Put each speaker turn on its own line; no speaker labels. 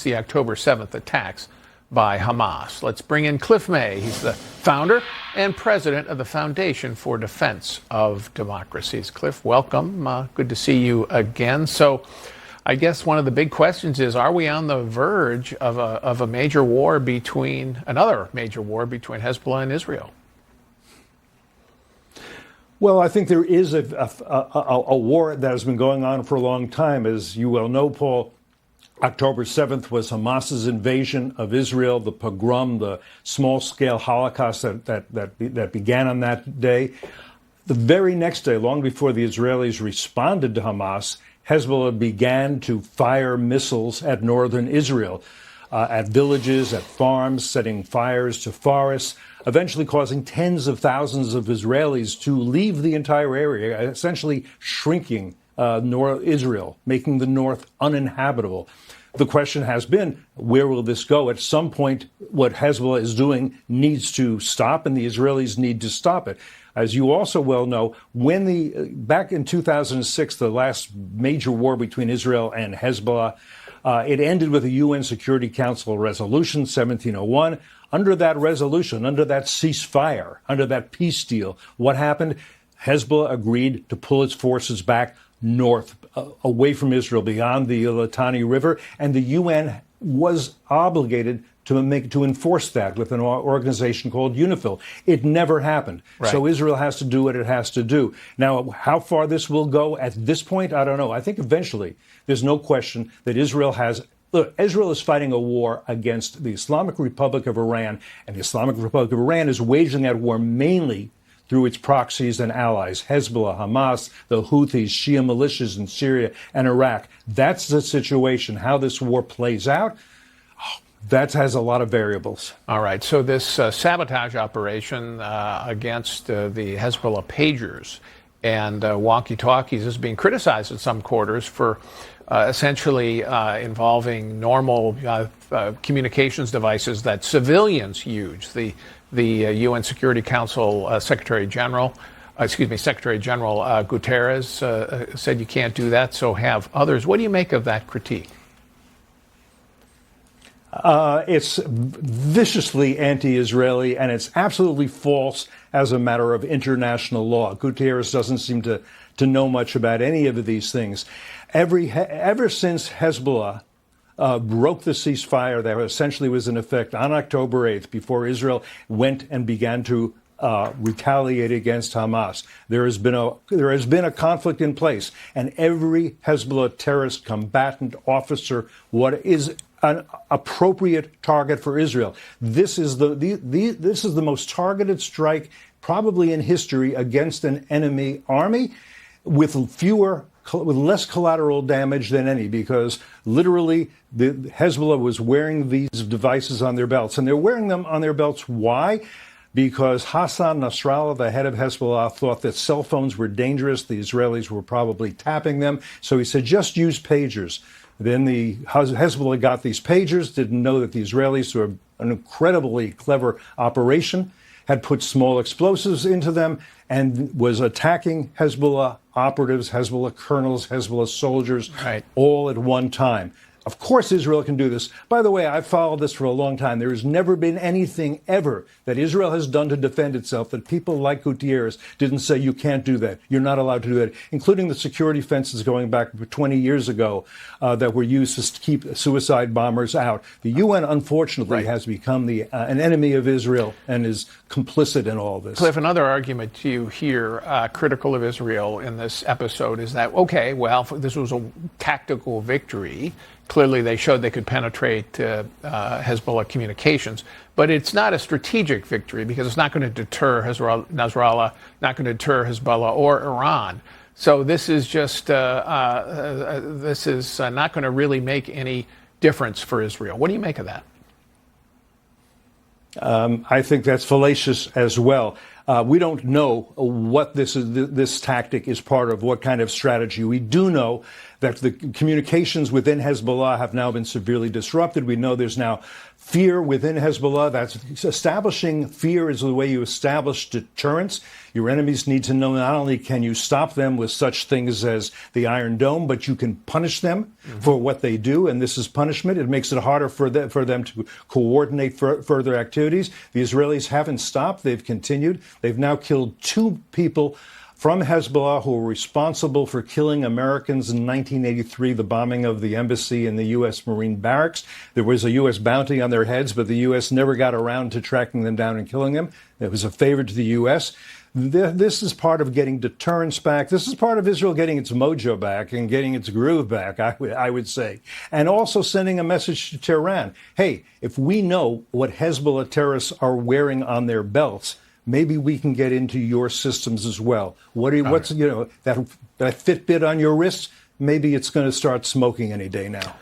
the October 7th attacks by Hamas. Let's bring in Cliff May. He's the founder and president of the Foundation for Defense of Democracies. Cliff, welcome. Good to see you again. So I guess one of the big questions is, are we on the verge of a major war another major war between Hezbollah and Israel?
Well, I think there is a war that has been going on for a long time. As you well know, Paul, October 7th was Hamas's invasion of Israel, the pogrom, the small-scale Holocaust that began on that day. The very next day, long before the Israelis responded to Hamas, Hezbollah began to fire missiles at northern Israel, at villages, at farms, setting fires to forests, eventually causing tens of thousands of Israelis to leave the entire area, essentially shrinking Israel, making the north uninhabitable. The question has been, where will this go? At some point, what Hezbollah is doing needs to stop, and the Israelis need to stop it. As you also well know, back in 2006, the last major war between Israel and Hezbollah, it ended with a UN Security Council resolution, 1701. Under that resolution, under that ceasefire, under that peace deal, what happened? Hezbollah agreed to pull its forces back north, away from Israel, beyond the Litani River, and the UN was obligated to enforce that with an organization called UNIFIL. It never happened. Right. So Israel has to do what it has to do. Now, how far this will go at this point, I don't know. I think eventually there's no question that Israel is fighting a war against the Islamic Republic of Iran, and the Islamic Republic of Iran is waging that war mainly through its proxies and allies, Hezbollah, Hamas, the Houthis, Shia militias in Syria and Iraq. That's the situation. How this war plays out, that has a lot of variables.
All right. So this sabotage operation against the Hezbollah pagers and walkie-talkies is being criticized in some quarters for essentially involving normal communications devices that civilians use. The UN Security Council Secretary General Guterres said you can't do that, so have others. What do you make of that critique?
It's viciously anti-Israeli, and it's absolutely false as a matter of international law. Guterres doesn't seem to know much about any of these things. Ever since Hezbollah broke the ceasefire that essentially was in effect on October 8th, before Israel went and began to retaliate against Hamas, there has been a conflict in place, and every Hezbollah terrorist combatant officer, what is an appropriate target for Israel. This is the most targeted strike probably in history against an enemy army, with less collateral damage than any, because literally the Hezbollah was wearing these devices on their belts, and they're wearing them on their belts. Why? Because Hassan Nasrallah, the head of Hezbollah, thought that cell phones were dangerous. The Israelis were probably tapping them, so he said, just use pagers. Then the Hezbollah got these pagers, didn't know that the Israelis, through an incredibly clever operation, had put small explosives into them and was attacking Hezbollah operatives, Hezbollah colonels, Hezbollah soldiers, right, all at one time. Of course, Israel can do this. By the way, I've followed this for a long time. There has never been anything ever that Israel has done to defend itself that people like Gutierrez didn't say, you can't do that. You're not allowed to do that, including the security fences going back 20 years ago that were used to keep suicide bombers out. The UN, unfortunately, has become an enemy of Israel and is complicit in all this.
Cliff, another argument you hear critical of Israel in this episode is that, okay, well, this was a tactical victory. Clearly, they showed they could penetrate Hezbollah communications, but it's not a strategic victory because it's not going to deter Nasrallah, not going to deter Hezbollah or Iran. So this is just not going to really make any difference for Israel. What do you make of that?
I think that's fallacious as well. We don't know what this tactic is part of, what kind of strategy. We do know that the communications within Hezbollah have now been severely disrupted. We know there's now fear within Hezbollah. That's establishing fear is the way you establish deterrence. Your enemies need to know not only can you stop them with such things as the Iron Dome, but you can punish them for what they do. And this is punishment. It makes it harder for them to coordinate further activities. The Israelis haven't stopped. They've continued. They've now killed 2 people from Hezbollah who were responsible for killing Americans in 1983, the bombing of the embassy in the U.S. Marine barracks. There was a U.S. bounty on their heads, but the U.S. never got around to tracking them down and killing them. It was a favor to the U.S. This is part of getting deterrence back. This is part of Israel getting its mojo back and getting its groove back, I would say. And also sending a message to Tehran. Hey, if we know what Hezbollah terrorists are wearing on their belts, maybe we can get into your systems as well. What's that Fitbit on your wrist? Maybe it's going to start smoking any day now.